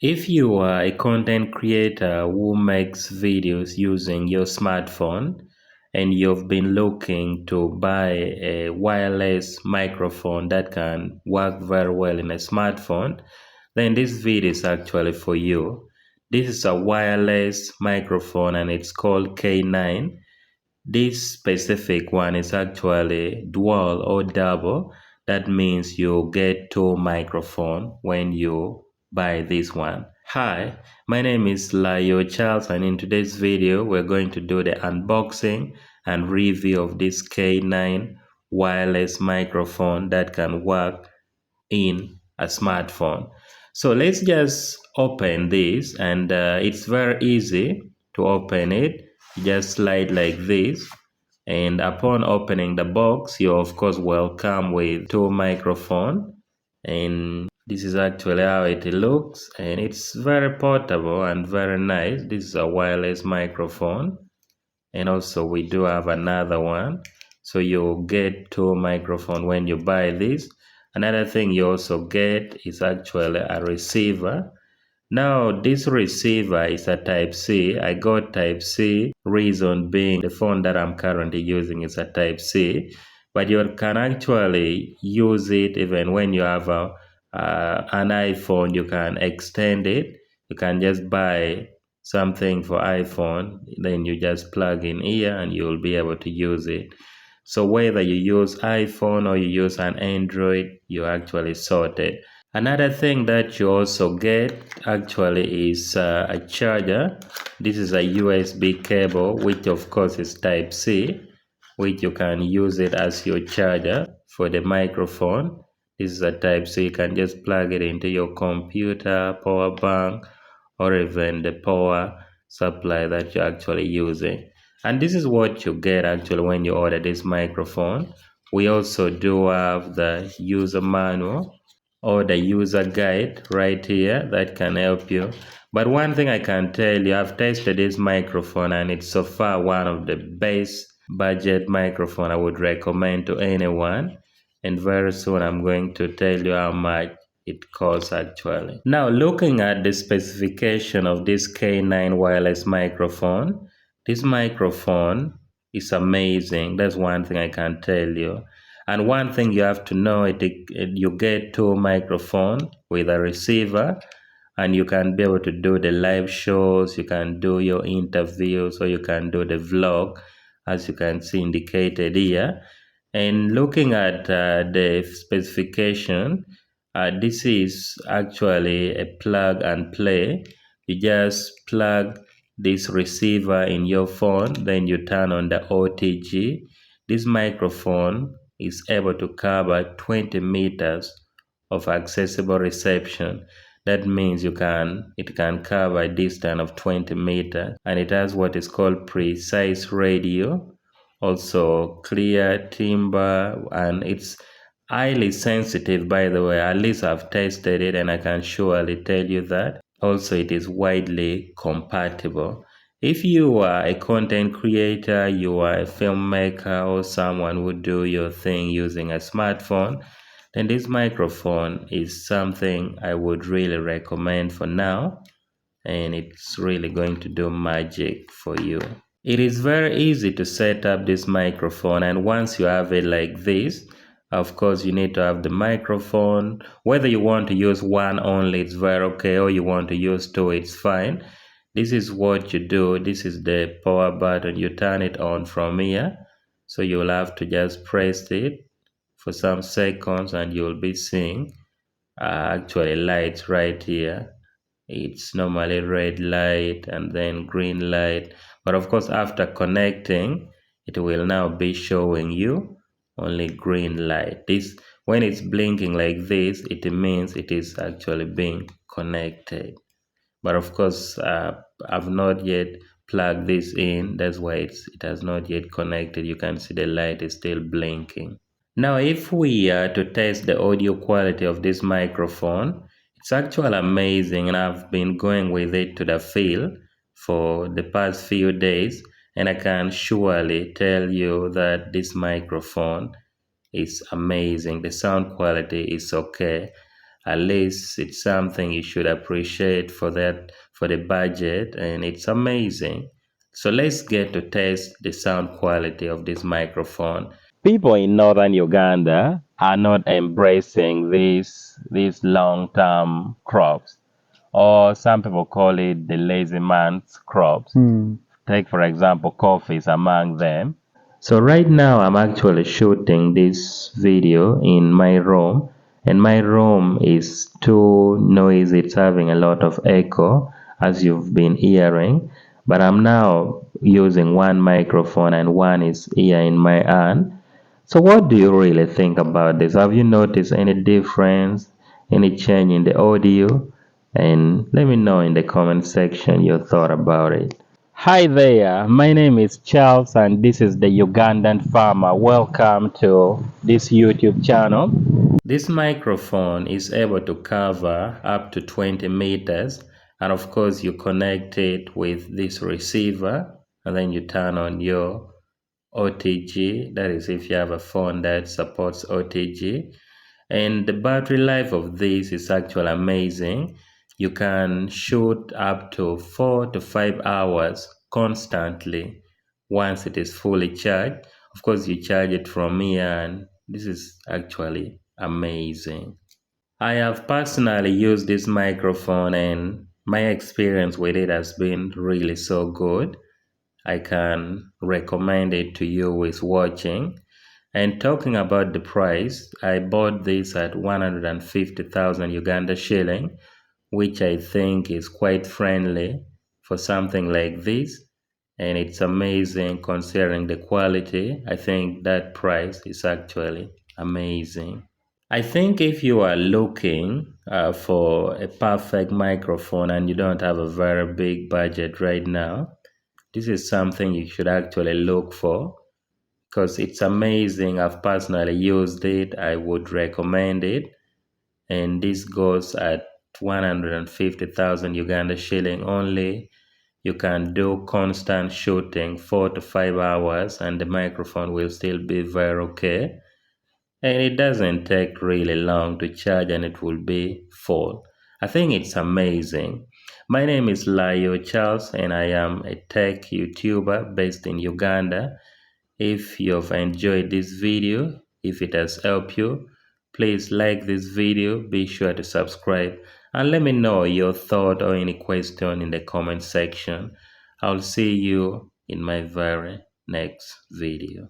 If you are a content creator who makes videos using your smartphone and you've been looking to buy a wireless microphone that can work very well in a smartphone, then this video is actually for you. This is a wireless microphone and it's called K9. This specific one is actually dual or double. That means you get two microphone when you buy this one. Hi, my name is Layoo Charles, and in today's video we're going to do the unboxing and review of this K9 wireless microphone that can work in a smartphone. So let's just open this, and it's very easy to open it. You just slide like this, and upon opening the box you of course will come with two microphone, and this is actually how it looks, and it's very portable and very nice. This is a wireless microphone, and also we do have another one, so you get two microphone when you buy this. Another thing you also get is actually a receiver. Now this receiver is a type C. I got type C, reason being the phone that I'm currently using is a type C, but you can actually use it even when you have an iPhone. You can extend it. You can just buy something for iPhone, then you just plug in here and you'll be able to use it. So whether you use iPhone or you use an Android, you actually sorted. Another thing that you also get actually is a charger. This is a USB cable, which of course is type C, which you can use it as your charger for the microphone. This is a type C. You can just plug it into your computer, power bank, or even the power supply that you're actually using. And this is what you get actually when you order this microphone. We also do have the user manual or the user guide right here that can help you. But one thing I can tell you, I've tested this microphone and it's so far one of the best budget microphone I would recommend to anyone. And very soon I'm going to tell you how much it costs actually. Now looking at the specification of this K9 wireless microphone, this microphone is amazing. That's one thing I can tell you. And one thing you have to know, you get two microphone with a receiver, and you can be able to do the live shows, you can do your interviews, or you can do the vlog, as you can see indicated here. And looking at the specification, this is actually a plug and play. You just plug this receiver in your phone, then you turn on the OTG. This microphone is able to cover 20 meters of accessible reception. That means it can cover a distance of 20 meters, and it has what is called precise radio, also clear timbre, and it's highly sensitive, by the way. At least I've tested it and I can surely tell you that. Also, it is widely compatible. If you are a content creator, you are a filmmaker, or someone who do your thing using a smartphone, then this microphone is something I would really recommend for now, and it's really going to do magic for you. It is very easy to set up this microphone, and once you have it like this, of course you need to have the microphone. Whether you want to use one only, it's very okay, or you want to use two, it's fine. This is what you do. This is the power button. You turn it on from here, so you'll have to just press it for some seconds and you'll be seeing actually lights right here. It's normally red light and then green light, but of course after connecting it will now be showing you only green light. This, when it's blinking like this, it means it is actually being connected. But of course I've not yet plugged this in, that's why it has not yet connected. You can see the light is still blinking. Now if we are to test the audio quality of this microphone, it's actually amazing, and I've been going with it to the field for the past few days, and I can surely tell you that this microphone is amazing. The sound quality is okay. At least it's something you should appreciate for that, for the budget, and it's amazing. So let's get to test the sound quality of this microphone. People in northern Uganda are not embracing these long-term crops, or some people call it the lazy man's crops. Take, for example, coffee is among them. So right now I'm actually shooting this video in my room, and my room is too noisy. It's having a lot of echo, as you've been hearing. But I'm now using one microphone and one is here in my hand. So what do you really think about this? Have you noticed any difference, any change in the audio? And let me know in the comment section your thought about it. Hi there, my name is Charles and this is the Ugandan farmer. Welcome to this YouTube channel. This microphone is able to cover up to 20 meters, and of course you connect it with this receiver and then you turn on your OTG, that is if you have a phone that supports OTG. And the battery life of this is actually amazing. You can shoot up to 4 to 5 hours constantly once it is fully charged. Of course, you charge it from here, and this is actually amazing. I have personally used this microphone, and my experience with it has been really so good. I can recommend it to you who is watching. And talking about the price, I bought this at 150,000 Uganda shilling, which I think is quite friendly for something like this. And it's amazing considering the quality. I think that price is actually amazing. I think if you are looking for a perfect microphone and you don't have a very big budget right now, this is something you should actually look for because it's amazing. I've personally used it. I would recommend it. And this goes at 150,000 Uganda shilling only. You can do constant shooting 4 to 5 hours and the microphone will still be very okay. And it doesn't take really long to charge and it will be full. I think it's amazing. My name is Layoo Charles and I am a tech YouTuber based in Uganda. If you've enjoyed this video, if it has helped you, please like this video, be sure to subscribe, and let me know your thought or any question in the comment section. I'll see you in my very next video.